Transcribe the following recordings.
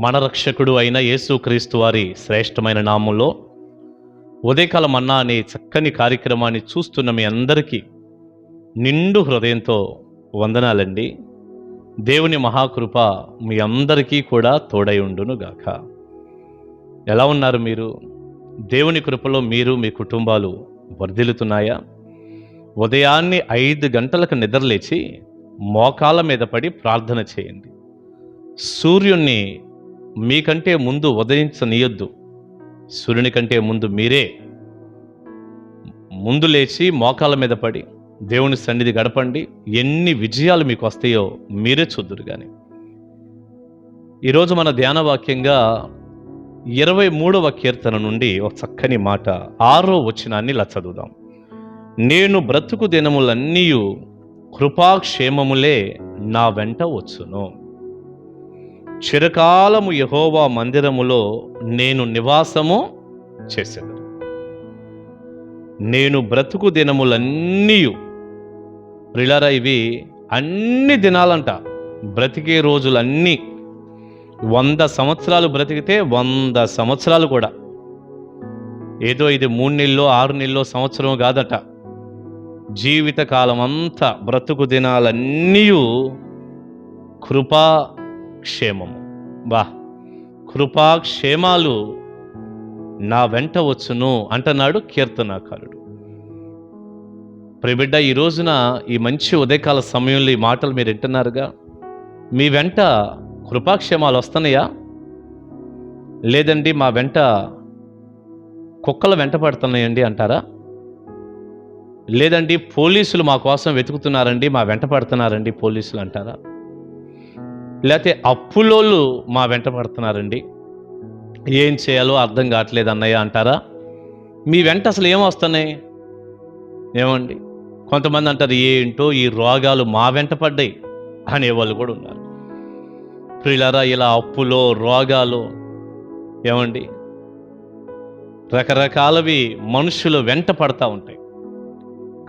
మన రక్షకుడు అయిన యేసుక్రీస్తు వారి శ్రేష్టమైన నామంలో ఉదయకాల మన్నా అనే చక్కని కార్యక్రమాన్ని చూస్తున్న మీ అందరికీ నిండు హృదయంతో వందనాలండి. దేవుని మహాకృప మీ అందరికీ కూడా తోడై ఉండునుగాక. ఎలా ఉన్నారు మీరు? దేవుని కృపలో మీరు మీ కుటుంబాలు వర్ధిల్లుతున్నాయా? ఉదయాన్నే 5 గంటలకు నిద్రలేచి మోకాళ్ళ మీద పడి ప్రార్థన చేయండి. సూర్యుణ్ణి మీకంటే ముందు ఉదయించనీయొద్దు. సూర్యుని కంటే ముందు మీరే ముందు లేచి మోకాళ్ళ మీద పడి దేవుని సన్నిధి గడపండి. ఎన్ని విజయాలు మీకు వస్తాయో మీరే చూద్దురు. కానీ ఈరోజు మన ధ్యాన వాక్యంగా 23వ కీర్తన నుండి ఒక చక్కని మాట 6వ వచనాన్ని ఇలా చదువుదాం. నేను బ్రతుకు దినములన్నీ కృపాక్షేమములే నా వెంట వచ్చును. చిరకాలము యెహోవా మందిరములో నేను నివాసము చేసేదను. నేను బ్రతుకు దినములన్నీ, ప్రియులారా, ఇవి అన్ని దినాలంట. బ్రతికే రోజులన్నీ 100 సంవత్సరాలు బ్రతికితే 100 సంవత్సరాలు కూడా, ఏదో ఇది 3 నెలలో 6 నెలలో సంవత్సరం కాదట. జీవితకాలం అంతా బ్రతుకు దినాలన్నీ కృపాక్షేమము, కృపాక్షేమాలు నా వెంట వచ్చును అంటున్నాడు కీర్తనాకారుడు. ప్రియబిడ్డ, ఈ రోజున ఈ మంచి ఉదయకాల సమయంలో ఈ మాటలు మీరు వింటున్నారుగా. మీ వెంట కృపాక్షేమాలు వస్తున్నాయా? లేదండి మా వెంట కుక్కలు వెంట పడుతున్నాయండి అంటారా? లేదండి పోలీసులు మా కోసం వెతుకుతున్నారండి, మా వెంట పడుతున్నారండి పోలీసులు అంటారా? లేకపోతే అప్పులోళ్ళు మా వెంట పడుతున్నారండి, ఏం చేయాలో అర్థం కావట్లేదు అన్నయ్య అంటారా? మీ వెంట అసలు ఏం వస్తున్నాయి? ఏమండి, కొంతమంది అంటారు ఏంటో ఈ రోగాలు మా వెంట పడ్డాయి అనేవాళ్ళు కూడా ఉన్నారు. ప్రియులారా, ఇలా అప్పులో రోగాలు ఏమండి రకరకాలవి మనుషులు వెంట పడతా ఉంటాయి.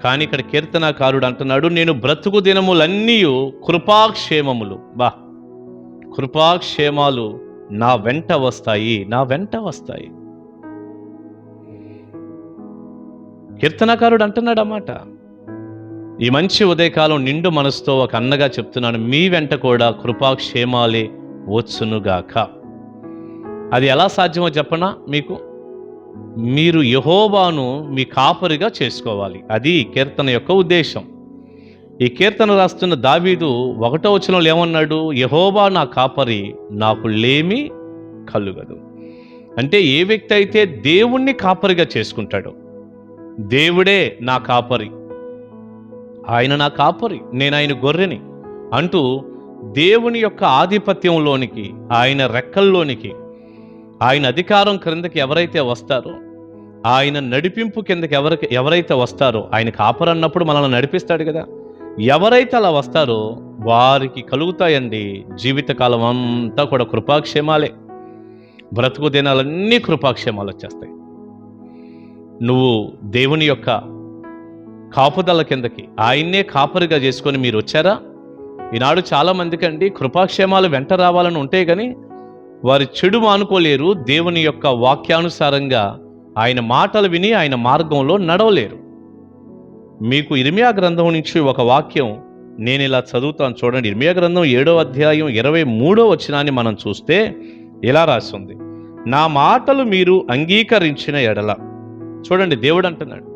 కానీ ఇక్కడ కీర్తనాకారుడు అంటున్నాడు, నేను బ్రతుకు దినములన్నీ కృపాక్షేమములు, కృపాక్షేమాలు నా వెంట వస్తాయి, నా వెంట వస్తాయి. కీర్తనాకారుడు అంటున్నాడు అన్నమాట. ఈ మంచి ఉదయకాలం నిండు మనసుతో ఒక అన్నగా చెప్తున్నాను, మీ వెంట కూడా కృపాక్షేమాలే వచ్చునుగాక. అది ఎలా సాధ్యమో చెప్పనా మీకు? మీరు యెహోవాను మీ కాపరిగా చేసుకోవాలి. అది ఈ కీర్తన యొక్క ఉద్దేశం. ఈ కీర్తన రాస్తున్న దావీదు 1వ వచనంలో ఏమన్నాడు? యెహోవా నా కాపరి, నాకు లేమి కలుగదు. అంటే ఏ వ్యక్తి అయితే దేవుణ్ణి కాపరిగా చేసుకుంటాడో, దేవుడే నా కాపరి, ఆయన నా కాపరి, నేను ఆయన గొర్రెని అంటూ దేవుని యొక్క ఆధిపత్యంలోనికి, ఆయన రెక్కల్లోనికి, ఆయన అధికారం క్రిందకి ఎవరైతే వస్తారో, ఆయన నడిపింపు కిందకి ఎవరైతే వస్తారో, ఆయన కాపరి అన్నప్పుడు మనల్ని నడిపిస్తాడు కదా. ఎవరైతే అలా వస్తారో వారికి కలుగుతాయండి జీవితకాలం అంతా కూడా కృపాక్షేమాలే. బ్రతుకు దినాలన్నీ కృపాక్షేమాలు వచ్చేస్తాయి. నువ్వు దేవుని యొక్క కాపుదల కిందకి ఆయన్నే కాపరిగా చేసుకొని మీరు వచ్చారా? ఈనాడు చాలామందికి అండి కృపాక్షేమాలు వెంట రావాలని ఉంటాయి, కానీ వారి చెడు మానుకోలేరు. దేవుని యొక్క వాక్యానుసారంగా ఆయన మాటలు విని ఆయన మార్గంలో నడవలేరు. మీకు ఇర్మియా గ్రంథం నుంచి ఒక వాక్యం నేను ఇలా చదువుతాను చూడండి. ఇర్మియా గ్రంథం 7వ అధ్యాయం 23వ వచనాన్ని మనం చూస్తే ఇలా రాస్తుంది, నా మాటలు మీరు అంగీకరించిన ఎడల. చూడండి, దేవుడు అంటున్నాడు,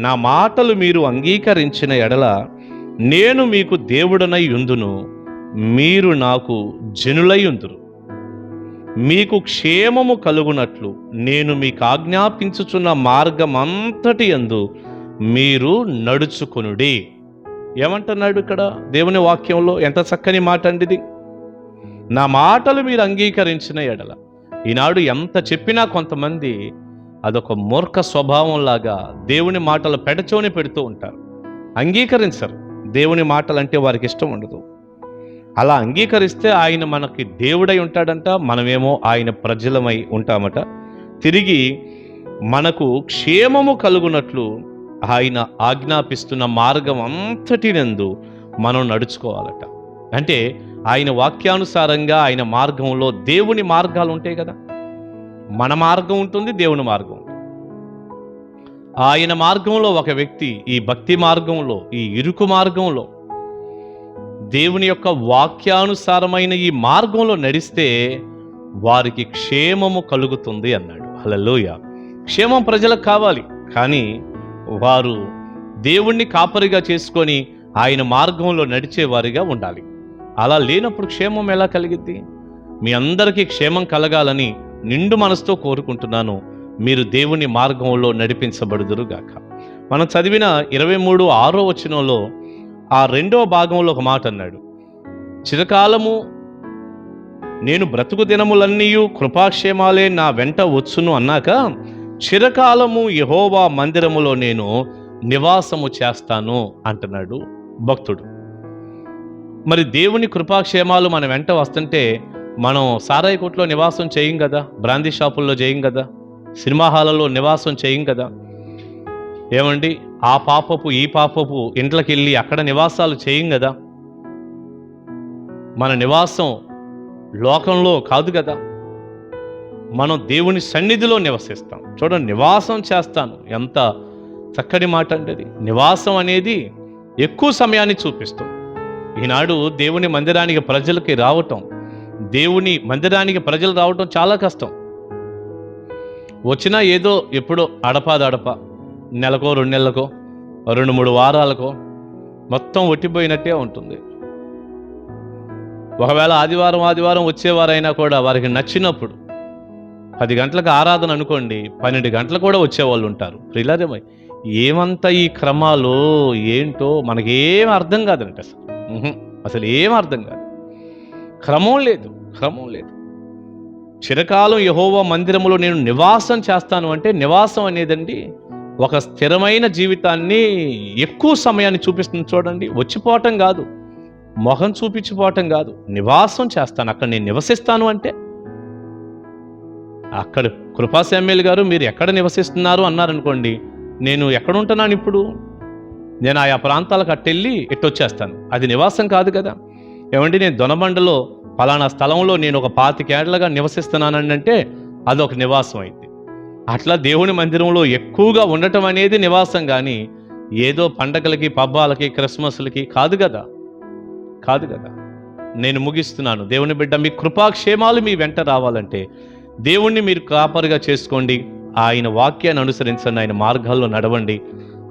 నా మాటలు మీరు అంగీకరించిన ఎడల నేను మీకు దేవుడనై యుందును, మీరు నాకు జనులై యుందురు. మీకు క్షేమము కలుగునట్లు నేను మీకు ఆజ్ఞాపించుచున్న మార్గమంతటి యందు మీరు నడుచుకొనుడి. ఏమంటున్నాడు ఇక్కడ దేవుని వాక్యంలో? ఎంత చక్కని మాట అండి ఇది. నా మాటలు మీరు అంగీకరించిన ఎడల. ఈనాడు ఎంత చెప్పినా కొంతమంది అదొక మూర్ఖ స్వభావంలాగా దేవుని మాటలు పెడచోని పెడుతూ ఉంటారు, అంగీకరించరు. దేవుని మాటలు అంటే వారికి ఇష్టం ఉండదు. అలా అంగీకరిస్తే ఆయన మనకి దేవుడై ఉంటాడంట, మనమేమో ఆయన ప్రజలమై ఉంటామట. తిరిగి మనకు క్షేమము కలుగునట్లు ఆయన ఆజ్ఞాపిస్తున్న మార్గం అంతటినందు మనం నడుచుకోవాలట. అంటే ఆయన వాక్యానుసారంగా ఆయన మార్గంలో దేవుని మార్గాలు ఉంటాయి కదా. మన మార్గం ఉంటుంది, దేవుని మార్గం ఉంటుంది. ఆయన మార్గంలో ఒక వ్యక్తి ఈ భక్తి మార్గంలో, ఈ ఇరుకు మార్గంలో, దేవుని యొక్క వాక్యానుసారమైన ఈ మార్గంలో నడిస్తే వారికి క్షేమము కలుగుతుంది అన్నాడు. హల్లెలూయా. క్షేమం ప్రజలకు కావాలి, కానీ వారు దేవుణ్ణి కాపరిగా చేసుకొని ఆయన మార్గంలో నడిచేవారిగా ఉండాలి. అలా లేనప్పుడు క్షేమం ఎలా కలిగిద్ది? మీ అందరికీ క్షేమం కలగాలని నిండు మనసుతో కోరుకుంటున్నాను. మీరు దేవుని మార్గంలో నడిపించబడుదురుగాక. మనం చదివిన 23:6 ఆ 2వ భాగంలో ఒక మాట అన్నాడు. చిరకాలము నేను బ్రతుకు దినములన్నీయు కృపాక్షేమాలే నా వెంట వచ్చును అన్నాక, చిరకాలము యెహోవా మందిరములో నేను నివాసము చేస్తాను అంటున్నాడు భక్తుడు. మరి దేవుని కృపాక్షేమాలు మన వెంట వస్తుంటే మనం సారాయి కొట్లో నివాసం చేయం కదా, బ్రాందీ షాపుల్లో చేయం కదా, సినిమా హాలలో నివాసం చేయం కదా. ఏమండి, ఆ పాపపు ఈ పాపపు ఇంట్లోకి వెళ్ళి అక్కడ నివాసాలు చేయం కదా. మన నివాసం లోకంలో కాదు కదా, మనం దేవుని సన్నిధిలో నివసిస్తాం. చూడండి, నివాసం చేస్తాను, ఎంత చక్కటి మాట అంటే అది. నివాసం అనేది ఎక్కువ సమయాన్ని చూపిస్తుంది. ఈనాడు దేవుని మందిరానికి ప్రజలకి రావటం, దేవుని మందిరానికి ప్రజలు రావటం చాలా కష్టం. వచ్చినా ఏదో ఎప్పుడో అడపాదడప, నెలకో 2 నెలలకో 2-3 వారాలకో మొత్తం ఒట్టిపోయినట్టే ఉంటుంది. ఒకవేళ ఆదివారం వచ్చేవారైనా కూడా వారికి నచ్చినప్పుడు 10 గంటలకు ఆరాధన అనుకోండి, 12 గంటలు కూడా వచ్చేవాళ్ళు ఉంటారు. ప్రియులారేమై ఏమంతా ఈ క్రమాలు ఏంటో మనకేం అర్థం కాదంట. అసలు ఏం అర్థం కాదు. క్రమం లేదు. చిరకాలం యెహోవా మందిరములో నేను నివాసం చేస్తాను అంటే, నివాసం అనేదండి ఒక స్థిరమైన జీవితాన్ని, ఎక్కువ సమయాన్ని చూపిస్తుంది. చూడండి, వచ్చిపోవటం కాదు, మొహం చూపించిపోవటం కాదు, నివాసం చేస్తాను, అక్కడ నేను నివసిస్తాను అంటే. అక్కడ కృపా శామ్యూల్ గారు మీరు ఎక్కడ నివసిస్తున్నారు అన్నారనుకోండి, నేను ఎక్కడ ఉంటున్నాను ఇప్పుడు, నేను ఆయా ప్రాంతాలకు అట్టెళ్ళి ఇట్టొచ్చేస్తాను, అది నివాసం కాదు కదా. ఏమండి, నేను దొనబండలో పలానా స్థలంలో నేను ఒక 25 ఏళ్లుగా నివసిస్తున్నానంటే అదొక నివాసం అయింది. అట్లా దేవుని మందిరంలో ఎక్కువగా ఉండటం అనేది నివాసం, కానీ ఏదో పండగలకి, పబ్బాలకి, క్రిస్మస్లకి కాదు కదా. నేను ముగిస్తున్నాను. దేవుని బిడ్డ, మీ కృపాక్షేమాలు మీ వెంట రావాలంటే దేవుణ్ణి మీరు కాపరిగా చేసుకోండి, ఆయన వాక్యాన్ని అనుసరించండి, ఆయన మార్గాల్లో నడవండి,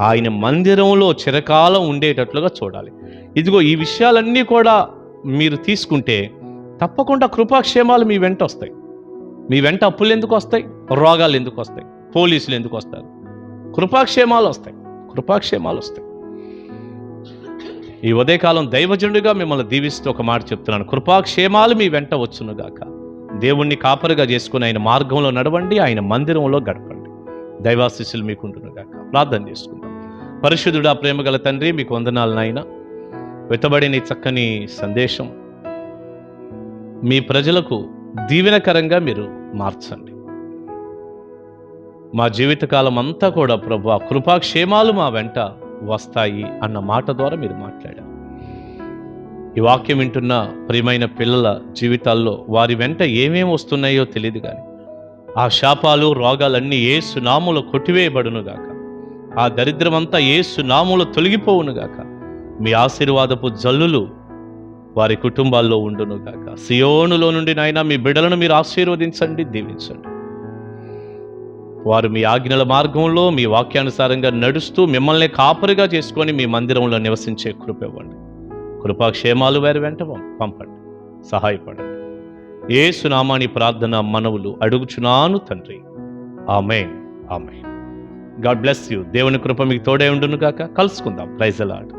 ఆయన మందిరంలో చిరకాలం ఉండేటట్లుగా చూడాలి. ఇదిగో ఈ విషయాలన్నీ కూడా మీరు తీసుకుంటే తప్పకుండా కృపాక్షేమాలు మీ వెంట వస్తాయి. మీ వెంట అప్పులు ఎందుకు వస్తాయి? రోగాలు ఎందుకు వస్తాయి? పోలీసులు ఎందుకు వస్తారు? కృపాక్షేమాలు వస్తాయి. ఈ ఉదయకాలం దైవజనుడిగా మిమ్మల్ని దీవిస్తూ ఒక మాట చెప్తున్నాను. కృపాక్షేమాలు మీ వెంట వచ్చునుగాక. దేవుణ్ణి కాపరిగా చేసుకుని ఆయన మార్గంలో నడవండి, ఆయన మందిరంలో గడపండి. దైవాశీస్సులు మీకుంటునుగాక. ప్రార్థన చేసుకుందాం. పరిశుద్ధుడా, ప్రేమగల తండ్రి, మీకు వందనాలు నాయన. వెతబడిన చక్కని సందేశం మీ ప్రజలకు దీవెనకరంగా మీరు మార్చండి. మా జీవితకాలం అంతా కూడా ప్రభువా కృపాక్షేమాలు మా వెంట వస్తాయి అన్న మాట ద్వారా మీరు మాట్లాడారు. ఈ వాక్యం వింటున్న ప్రియమైన పిల్లల జీవితాల్లో వారి వెంట ఏమేమి వస్తున్నాయో తెలియదు, కానీ ఆ శాపాలు, రోగాలన్నీ యేసు నామములో కొట్టివేయబడునుగాక. ఆ దరిద్రమంతా యేసు నామములో తొలగిపోవునుగాక. మీ ఆశీర్వాదపు జల్లులు వారి కుటుంబాల్లో ఉండునుగాక. సియోనులో నుండి నాయనా మీ బిడ్డలను మీరు ఆశీర్వదించండి, దీవించండి. వారు మీ ఆజ్ఞల మార్గంలో మీ వాక్యానుసారంగా నడుస్తూ మిమ్మల్ని కాపరిగా చేసుకొని మీ మందిరంలో నివసించే కృప ఇవ్వండి. కృపాక్షేమాలు వారి వెంట పంపండి, సహాయపడండి. యేసు నామమున ప్రార్థన మనవులు అడుగుచున్నాను తండ్రి. ఆమేన్. God bless you. దేవుని కృప మీకు తోడే ఉండును గాక. కలుసుకుందాం. Praise the lord.